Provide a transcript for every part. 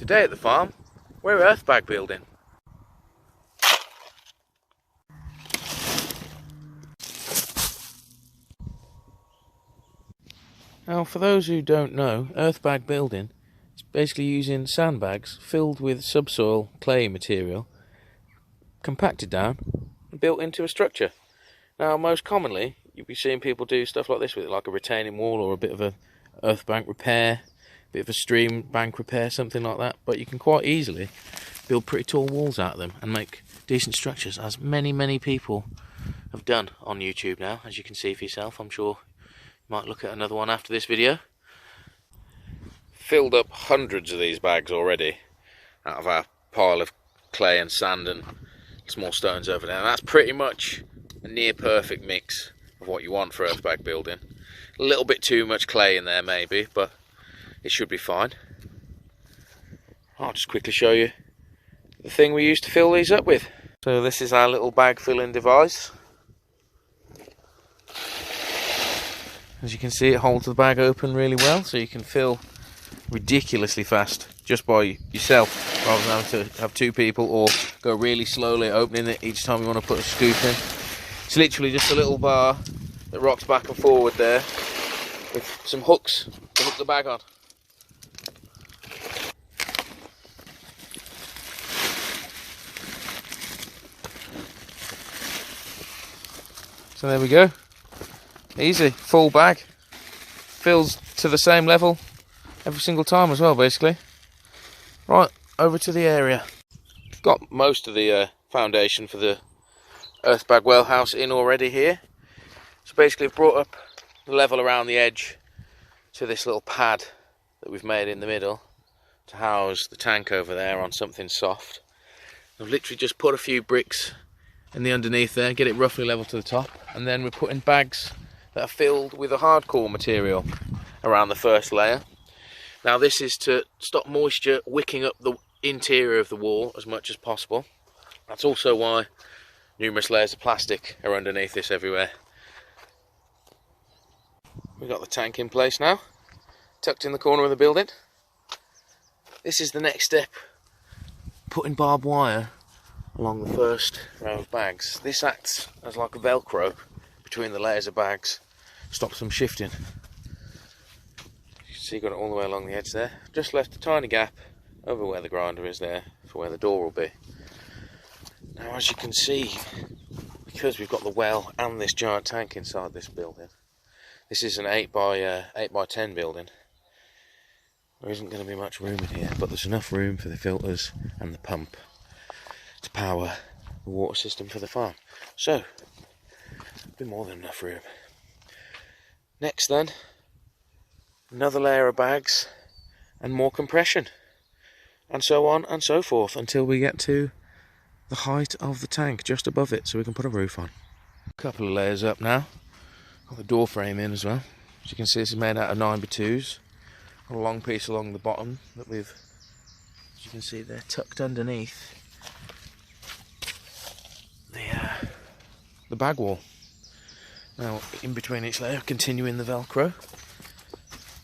Today at the farm, we're earthbag building. Now, for those who don't know, earthbag building is basically using sandbags filled with subsoil clay material, compacted down and built into a structure. Now, most commonly, you'll be seeing people do stuff like this with it, like a retaining wall or a bit of a earth bank repair, a bit of a stream bank repair, something like that. But you can quite easily build pretty tall walls out of them and make decent structures, as many people have done on YouTube now, as you can see for yourself. I'm sure you might look at another one after this video. Filled up hundreds of these bags already out of our pile of clay and sand and small stones over there, and that's pretty much a near perfect mix of what you want for earthbag building. A little bit too much clay in there maybe, but it should be fine. I'll just quickly show you the thing we used to fill these up with. So this is our little bag filling device. As you can see, it holds the bag open really well, so you can fill ridiculously fast just by yourself, rather than having to have two people or go really slowly opening it each time you want to put a scoop in. It's literally just a little bar that rocks back and forward there with some hooks to hook the bag on. So there we go. Easy, full bag. Fills to the same level every single time as well, basically. Right, over to the area. Got most of the foundation for the earthbag well house in already here. So basically I've brought up the level around the edge to this little pad that we've made in the middle to house the tank over there on something soft. I've literally just put a few bricks in the underneath there, get it roughly level to the top, and then we're putting bags that are filled with a hardcore material around the first layer. Now this is to stop moisture wicking up the interior of the wall as much as possible. That's also why numerous layers of plastic are underneath this everywhere. We've got the tank in place now, tucked in the corner of the building. This is the next step, putting barbed wire along the first row of bags. This acts as like a velcro between the layers of bags, stops them shifting. You can see, got it all the way along the edge there. Just left a tiny gap over where the grinder is there for where the door will be. Now, as you can see, because we've got the well and this giant tank inside this building, this is an 8 by 10 building. There isn't going to be much room in here, but there's enough room for the filters and the pump to power the water system for the farm. So, be more than enough room. Next then, another layer of bags and more compression, and so on and so forth until we get to the height of the tank just above it, so we can put a roof on. A couple of layers up now. Got the door frame in as well. As you can see, this is made out of 9x2s. Got a long piece along the bottom that we've, as you can see, they're tucked underneath the bag wall. Now, in between each layer, continuing the velcro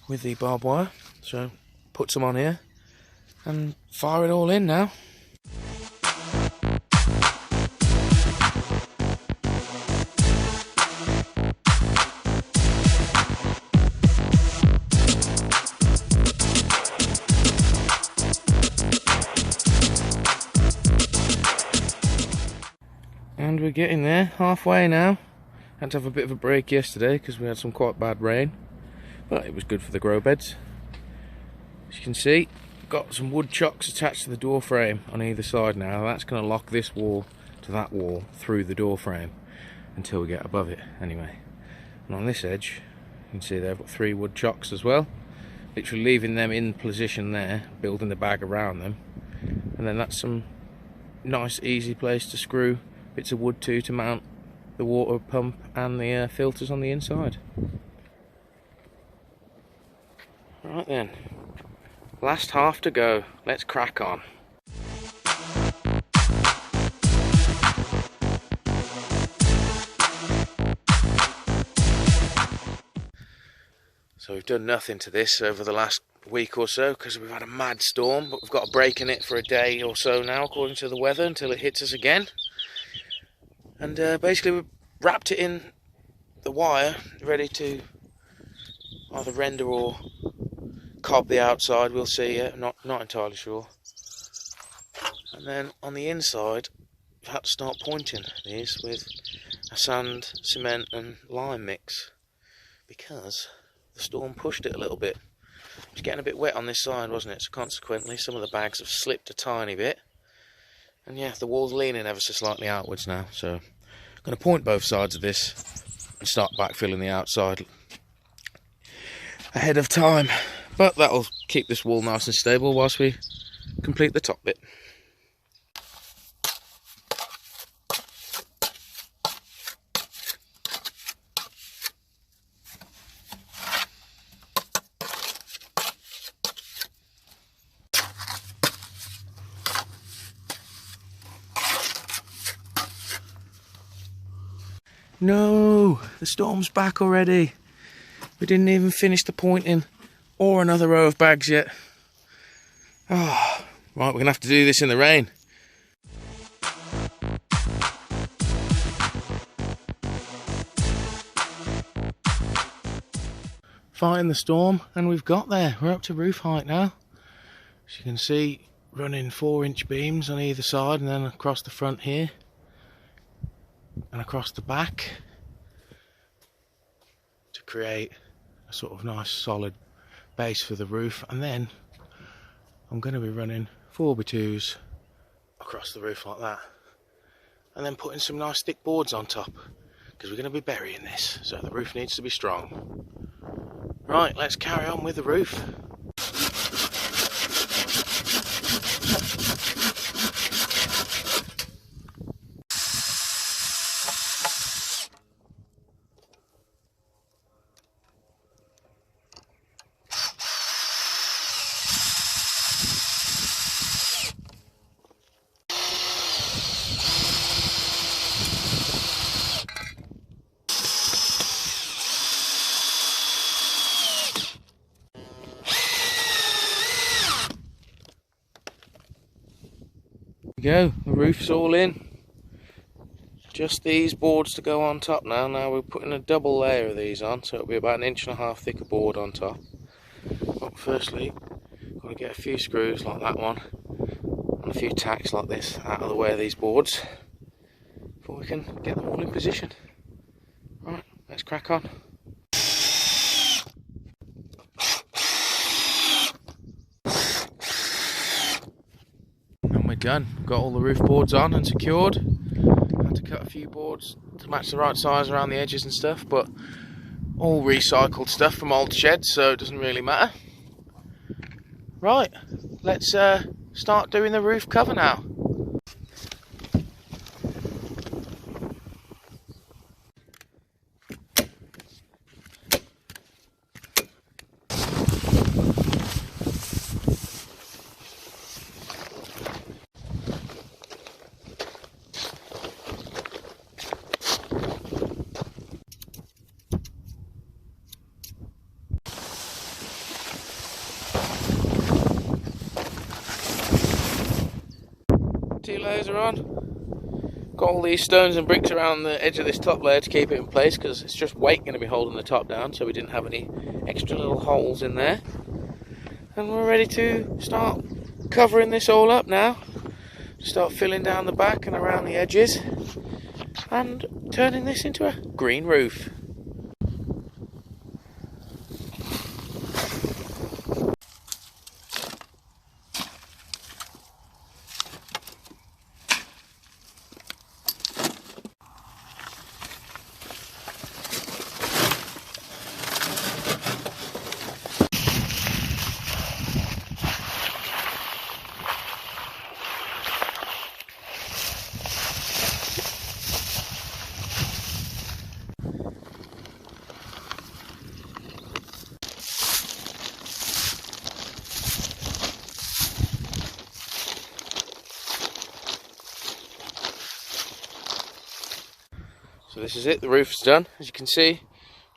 with the barbed wire. So, put some on here and fire it all in now. And we're getting there, halfway now. Had to have a bit of a break yesterday because we had some quite bad rain, but it was good for the grow beds. As you can see, got some wood chocks attached to the door frame on either side now. That's going to lock this wall to that wall through the door frame until we get above it anyway. And on this edge, you can see they've got 3 wood chocks as well, literally leaving them in position there, building the bag around them, and then that's some nice easy place to screw bits of wood to mount the water pump and the filters on the inside. Right then, last half to go, let's crack on. So we've done nothing to this over the last week or so because we've had a mad storm, but we've got a break in it for a day or so now according to the weather until it hits us again. And basically we've wrapped it in the wire ready to either render or cob the outside, we'll see yet, not entirely sure. And then on the inside we've had to start pointing these with a sand, cement and lime mix because the storm pushed it a little bit. It was getting a bit wet on this side, wasn't it? So consequently some of the bags have slipped a tiny bit. And yeah, the wall's leaning ever so slightly outwards now. So I'm going to point both sides of this and start backfilling the outside ahead of time. But that'll keep this wall nice and stable whilst we complete the top bit. No, the storm's back already. We didn't even finish the pointing or another row of bags yet. Oh, right, we're going to have to do this in the rain. Fighting the storm, and we've got there. We're up to roof height now. As you can see, running 4-inch beams on either side and then across the front here. And across the back to create a sort of nice solid base for the roof. And then I'm going to be running 4x2s across the roof like that, and then putting some nice thick boards on top because we're going to be burying this, so the roof needs to be strong. Right, let's carry on with the roof. Go, the roof's all in. Just these boards to go on top now. Now we're putting a double layer of these on, so it'll be about 1.5 inches thicker board on top. But firstly, got to get a few screws like that one and a few tacks like this out of the way of these boards before we can get them all in position. Right, let's crack on. Done. Got all the roof boards on and secured. Had to cut a few boards to match the right size around the edges and stuff, but all recycled stuff from old sheds, so it doesn't really matter. Right, let's start doing the roof cover now. Two layers are on. Got all these stones and bricks around the edge of this top layer to keep it in place because it's just weight going to be holding the top down, so we didn't have any extra little holes in there. And we're ready to start covering this all up now. Start filling down the back and around the edges and turning this into a green roof. So this is it, the roof's done. As you can see,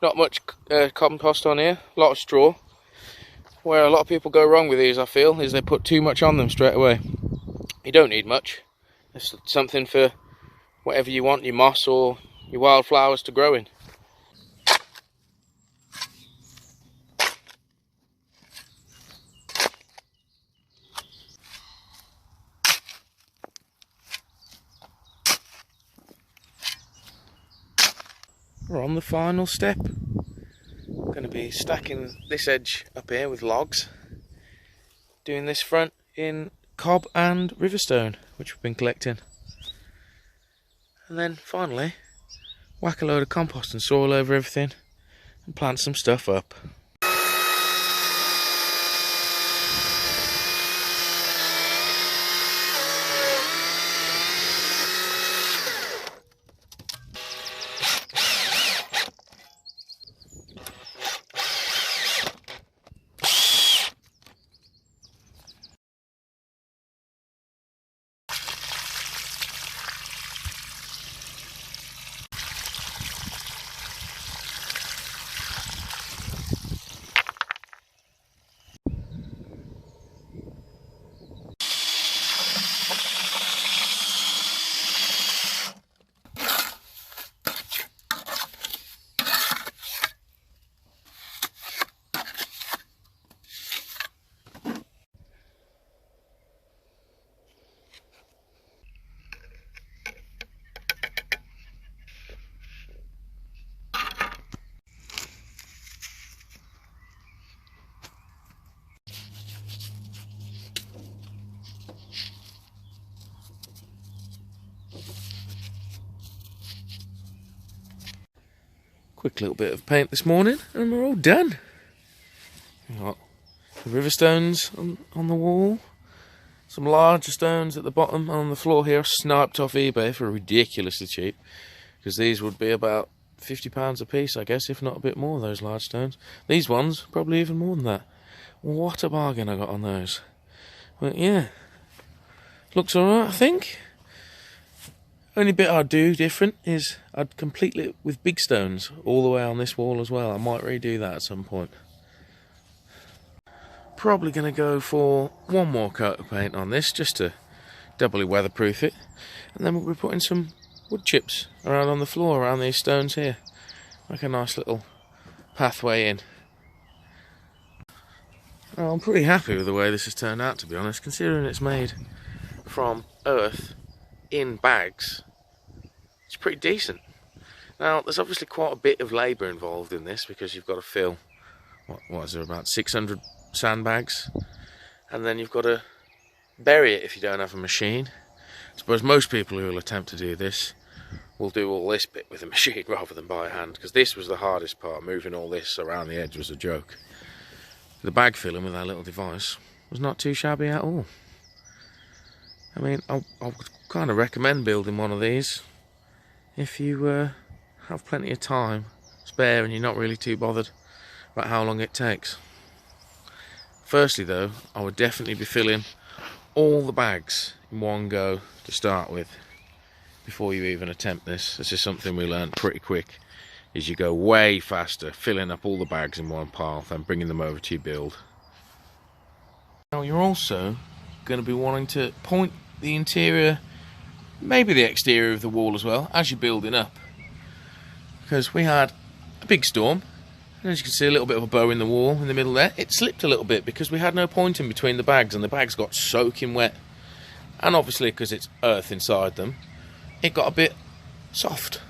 Not much compost on here, a lot of straw. Where a lot of people go wrong with these, I feel, is they put too much on them straight away. You don't need much. It's something for whatever you want your moss or your wildflowers to grow in. We're on the final step. I'm going to be stacking this edge up here with logs. Doing this front in cob and riverstone, which we've been collecting. And then finally, whack a load of compost and soil over everything and plant some stuff up. Quick little bit of paint this morning and we're all done. We've got the river stones on the wall, some larger stones at the bottom on the floor here, sniped off eBay for ridiculously cheap, because these would be about £50 a piece, I guess, if not a bit more, those large stones. These ones, probably even more than that. What a bargain I got on those. But yeah, looks alright, I think. Only bit I'd do different is I'd complete it with big stones all the way on this wall as well. I might redo that at some point. Probably going to go for one more coat of paint on this just to doubly weatherproof it. And then we'll be putting some wood chips around on the floor around these stones here. Like a nice little pathway in. Well, I'm pretty happy with the way this has turned out, to be honest, considering it's made from earth in bags. It's pretty decent. Now, there's obviously quite a bit of labour involved in this, because you've got to fill, what is there, about 600 sandbags, and then you've got to bury it if you don't have a machine. I suppose most people who will attempt to do this will do all this bit with a machine rather than by hand, because this was the hardest part. Moving all this around the edge was a joke. The bag filling with our little device was not too shabby at all. I mean, I would kind of recommend building one of these if you have plenty of time spare and you're not really too bothered about how long it takes. Firstly though, I would definitely be filling all the bags in one go to start with before you even attempt this. This is something we learned pretty quick, is you go way faster filling up all the bags in one pile than bringing them over to your build. Now you're also going to be wanting to point the interior, maybe the exterior of the wall as well, as you're building up, because we had a big storm, and as you can see a little bit of a bow in the wall in the middle there. It slipped a little bit because we had no pointing between the bags, and the bags got soaking wet, and obviously because it's earth inside them, it got a bit soft.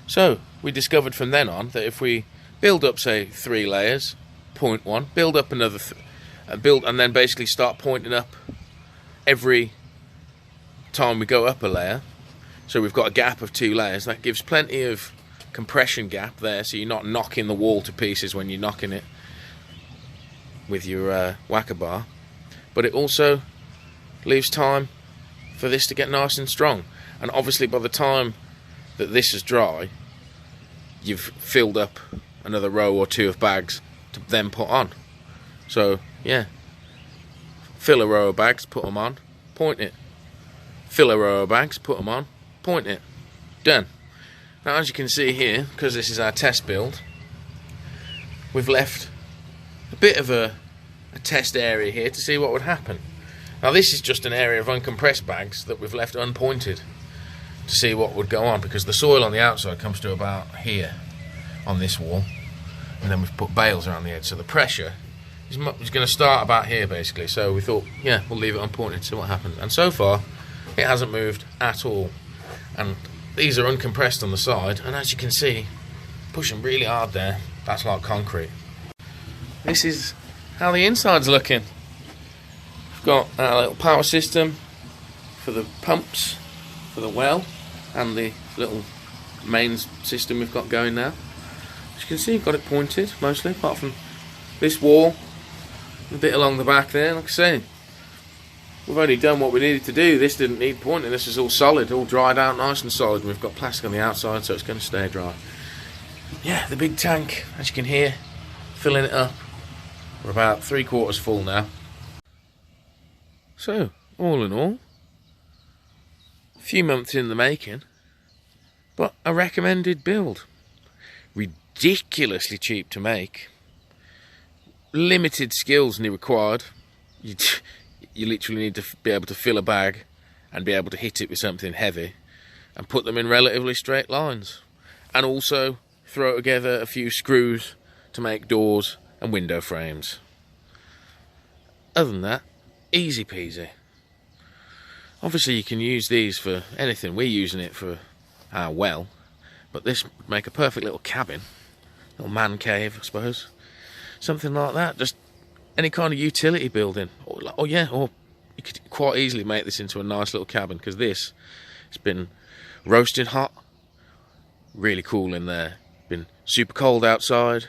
So we discovered from then on that if we build up, say, 3 layers, point one, build up another and then basically start pointing up every time we go up a layer, so we've got a gap of 2 layers. That gives plenty of compression gap there, so you're not knocking the wall to pieces when you're knocking it with your whacker bar, but it also leaves time for this to get nice and strong. And obviously by the time that this is dry, you've filled up another row or 2 of bags to then put on. So yeah, fill a row of bags, put them on, point it. Fill a row of bags, put them on, point it. Done. Now as you can see here, because this is our test build, we've left a bit of a test area here to see what would happen. Now this is just an area of uncompressed bags that we've left unpointed to see what would go on, because the soil on the outside comes to about here on this wall, and then we've put bales around the edge, so the pressure is going to start about here basically. So we thought, yeah, we'll leave it unpointed, see what happens. And so far it hasn't moved at all, and these are uncompressed on the side, and as you can see, pushing really hard there, that's like concrete. This is how the inside's looking. We've got our little power system for the pumps for the well, and the little main system we've got going now. As you can see, we've got it pointed mostly, apart from this wall, a bit along the back there. Like I say, we've only done what we needed to do. This didn't need pointing. This is all solid, all dried out nice and solid, and we've got plastic on the outside, so it's going to stay dry. Yeah, the big tank, as you can hear, filling it up. We're about 3/4 full now. So, all in all, a few months in the making, but a recommended build. Ridiculously cheap to make. Limited skills required. You literally need to be able to fill a bag and be able to hit it with something heavy and put them in relatively straight lines. And also throw together a few screws to make doors and window frames. Other than that, easy peasy. Obviously you can use these for anything. We're using it for our well, but this would make a perfect little cabin, little man cave I suppose, something like that. Just any kind of utility building, or you could quite easily make this into a nice little cabin, because this has been roasting hot, really cool in there, been super cold outside,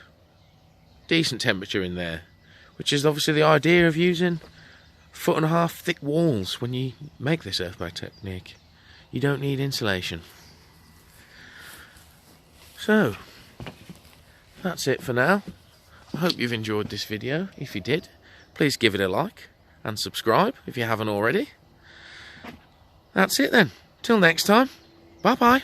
decent temperature in there, which is obviously the idea of using 1.5 foot thick walls when you make this earthbag technique. You don't need insulation. So that's it for now. I hope you've enjoyed this video. If you did, please give it a like and subscribe if you haven't already. That's it then. Till next time. Bye bye.